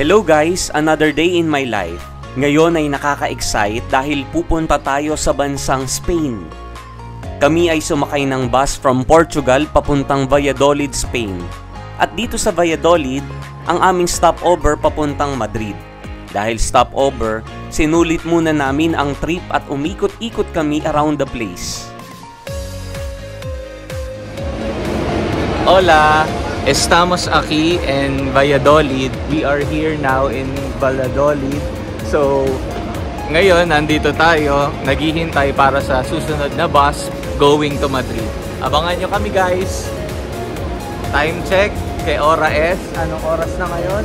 Hello guys, another day in my life. Ngayon ay nakaka-excite dahil pupunta tayo sa bansang Spain. Kami ay sumakay ng bus from Portugal papuntang Valladolid, Spain. At dito sa Valladolid, ang aming stopover papuntang Madrid. Dahil stopover, sinulit muna namin ang trip at umikot-ikot kami around the place. Hola! Estamos aquí en Valladolid. We are here now in Valladolid. So, ngayon nandito tayo, naghihintay para sa susunod na bus going to Madrid. Abangan nyo kami guys. Time check kay Ora S. Anong oras na ngayon?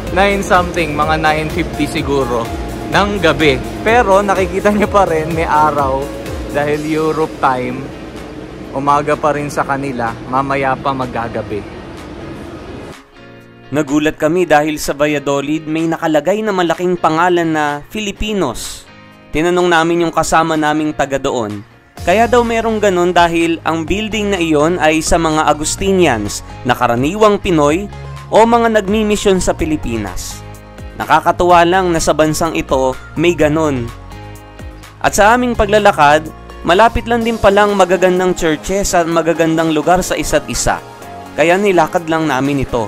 9 something, mga 9:50 siguro ng gabi. Pero nakikita nyo pa rin may araw dahil Europe time. Umaga pa rin sa kanila, mamaya pa magagabi. Nagulat kami dahil sa Valladolid may nakalagay na malaking pangalan na Filipinos. Tinanong namin yung kasama naming taga doon. Kaya daw merong ganun dahil ang building na iyon ay sa mga Agustinians na karaniwang Pinoy o mga nagmimisyon sa Pilipinas. Nakakatuwa lang na sa bansang ito may ganun. At sa aming paglalakad, malapit lang din palang magagandang churches at magagandang lugar sa isa't isa. Kaya nilakad lang namin ito.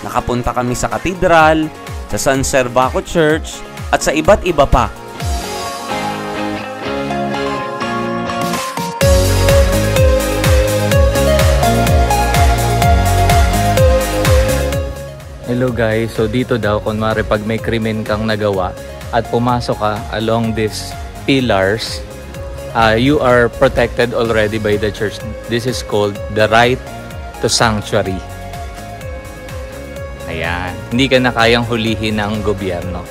Nakapunta kami sa katedral, sa San Servaco Church, at sa iba't iba pa. Hello guys, so dito daw kunwari pag may krimen kang nagawa at pumasok ka along these pillars, you are protected already by the church. This is called the right to sanctuary. Ayan, hindi ka na kayang hulihin ng gobyerno.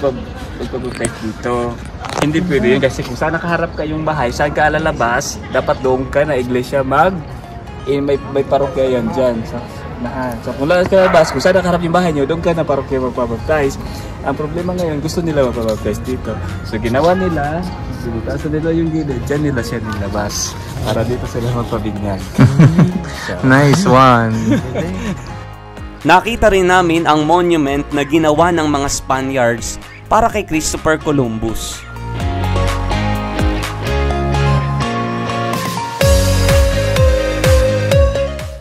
Pag-protect dito. Hindi pwede yun kasi kung saan nakaharap ka yung bahay, saan ka lalabas, dapat doon ka na iglesia may parokya yan dyan sa nahan. So kung lalabas ka labas, kung saan nakaharap yung bahay nyo, doon ka na parokya magpapabaptize. Ang problema ngayon, gusto nila magpapabaptize dito. So ginawa nila, sinutasan nila yung gilid, dyan nila siya nilabas. Para dito sila magpabinyan. So, nice one! Nakita rin namin ang monument na ginawa ng mga Spaniards para kay Christopher Columbus.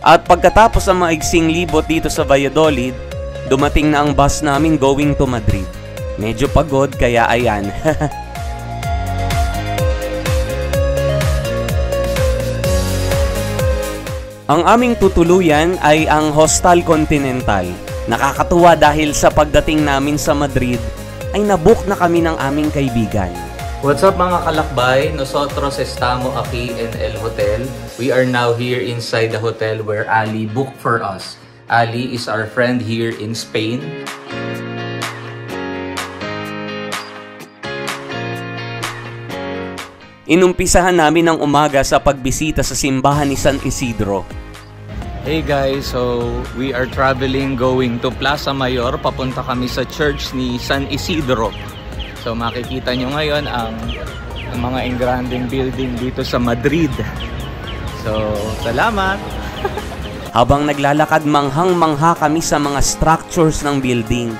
At pagkatapos ng maigsing libot dito sa Valladolid, dumating na ang bus namin going to Madrid. Medyo pagod kaya ayan. Ang aming tutuluyan ay ang Hostal Continental. Nakakatuwa dahil sa pagdating namin sa Madrid ay nabook na kami ng aming kaibigan. What's up mga kalakbay? Nosotros estamos aquí en el hotel. We are now here inside the hotel where Ali booked for us. Ali is our friend here in Spain. Inumpisahan namin ang umaga sa pagbisita sa simbahan ni San Isidro. Hey guys, so we are traveling going to Plaza Mayor. Papunta kami sa church ni San Isidro. So makikita nyo ngayon ang mga engranding building dito sa Madrid. So salamat! Habang naglalakad manghang-mangha kami sa mga structures ng building.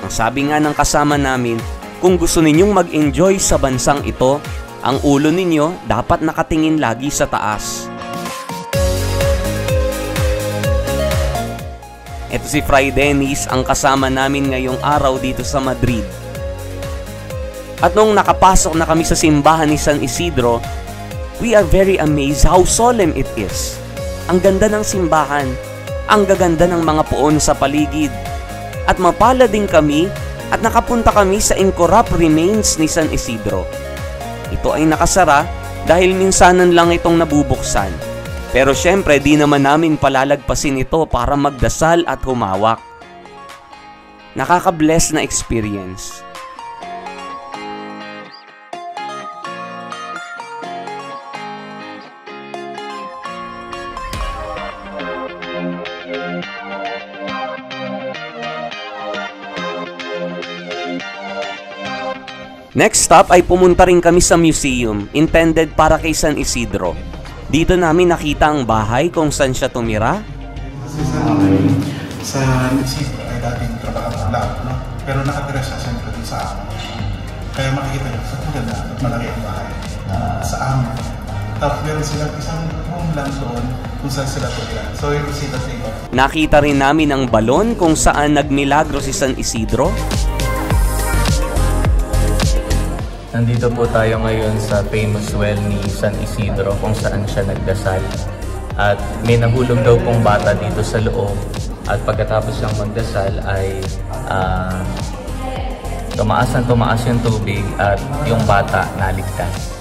Ang sabi nga ng kasama namin, kung gusto ninyong mag-enjoy sa bansang ito, ang ulo ninyo dapat nakatingin lagi sa taas. Ito si Fray Dennis, ang kasama namin ngayong araw dito sa Madrid. At noong nakapasok na kami sa simbahan ni San Isidro, we are very amazed how solemn it is. Ang ganda ng simbahan, ang gaganda ng mga puon sa paligid. At mapala din kami at nakapunta kami sa incorrupt remains ni San Isidro. Ito ay nakasara dahil minsanan lang itong nabubuksan. Pero syempre di naman namin palalagpasin ito para magdasal at humawak. Nakaka-bless na experience. Next stop ay pumunta rin kami sa museum intended para kay San Isidro. Dito namin nakita ang bahay kung saan siya tumira. Sa Isidro ay dating trabaho lang, no? Pero nakatira siya siyempre dun sa amo. Kaya makikita niyo sa maganda at malaki ang bahay sa amo. Tapos meron silang isang room lang doon kung saan sila tumira. So yung sila sa iba. Nakita rin namin ang balon kung saan nagmilagro si San Isidro. Nandito po tayo ngayon sa famous well ni San Isidro kung saan siya nagdasal. At may nahulog daw pong bata dito sa loob. At pagkatapos siyang magdasal ay tumaas yung tubig at yung bata naligtas.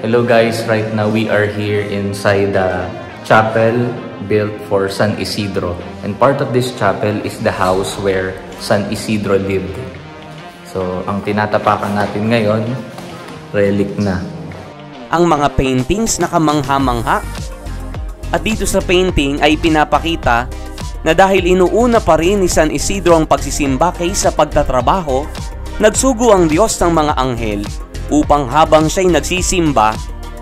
Hello guys, right now we are here inside the chapel built for San Isidro. And part of this chapel is the house where San Isidro lived. So, ang tinatapakan natin ngayon, relic na. Ang mga paintings nakamangha-mangha. At dito sa painting ay pinapakita na dahil inuuna pa rin ni San Isidro ang pagsisimba kaysa pagtatrabaho, nagsugo ang Diyos ng mga anghel upang habang siya'y nagsisimba,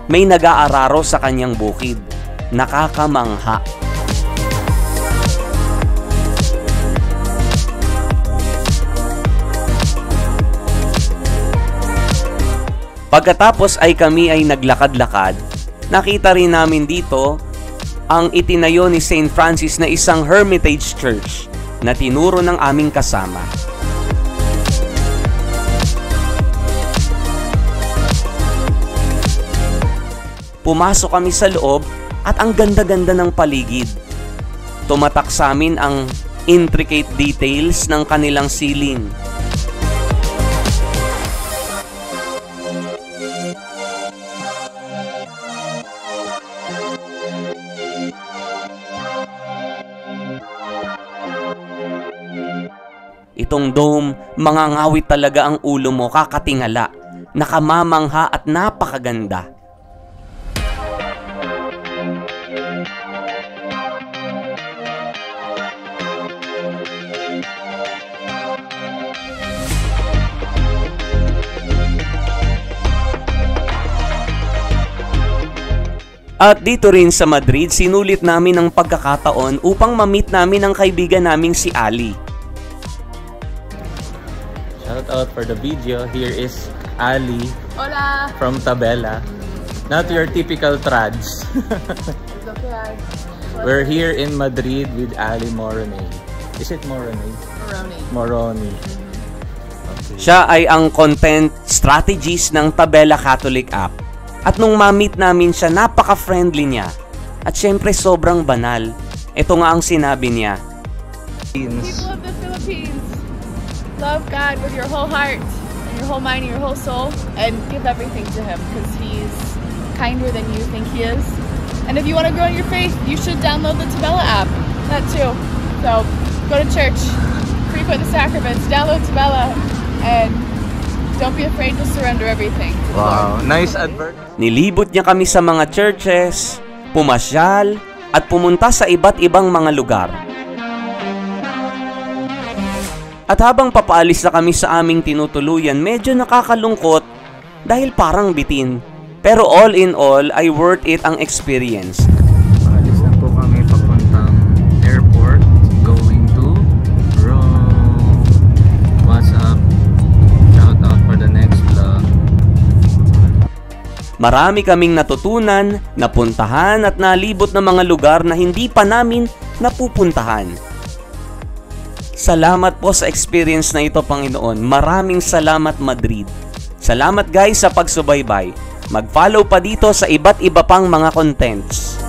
may nag-aararo sa kanyang bukid. Nakakamangha. Pagkatapos ay kami ay naglakad-lakad, nakita rin namin dito ang itinayo ni St. Francis na isang Hermitage Church na tinuro ng aming kasama. Pumasok kami sa loob at ang ganda-ganda ng paligid. Tumatak sa amin ang intricate details ng kanilang ceiling. Itong dome, mangangawit talaga ang ulo mo, kakatingala, nakamamangha at napakaganda. At dito rin sa Madrid, sinulit namin ang pagkakataon upang ma-meet namin ang kaibigan naming si Ali. Shout out for the video. Here is Ali. Hola! From Tabela. Not your typical trads. It's okay. We're here in Madrid with Ali Moroni. Is it Moroni? Moroni. Okay. Siya ay ang content strategist ng Tabela Catholic app. At nung ma-meet namin siya, napaka-friendly niya. At syempre sobrang banal. Ito nga ang sinabi niya. People of the Philippines, love God with your whole heart, and your whole mind, and your whole soul, and give everything to Him, because He's kinder than you think He is. And if you want to grow in your faith, you should download the Tabela app. That too. So, go to church, frequent the sacraments, download Tabela, and don't be afraid to surrender everything. Wow, nice advert. Nilibot niya kami sa mga churches, pumasyal, at pumunta sa iba't ibang mga lugar. At habang papaalis na kami sa aming tinutuluyan, medyo nakakalungkot dahil parang bitin. Pero all in all, ay worth it ang experience. Paalis na po kami papuntang airport, going to Rome. What's up? Shout out for the next vlog. Marami kaming natutunan, napuntahan at nalibot na mga lugar na hindi pa namin napupuntahan. Salamat po sa experience na ito, Panginoon. Maraming salamat, Madrid. Salamat guys sa pagsubaybay. Mag-follow pa dito sa iba't iba pang mga contents.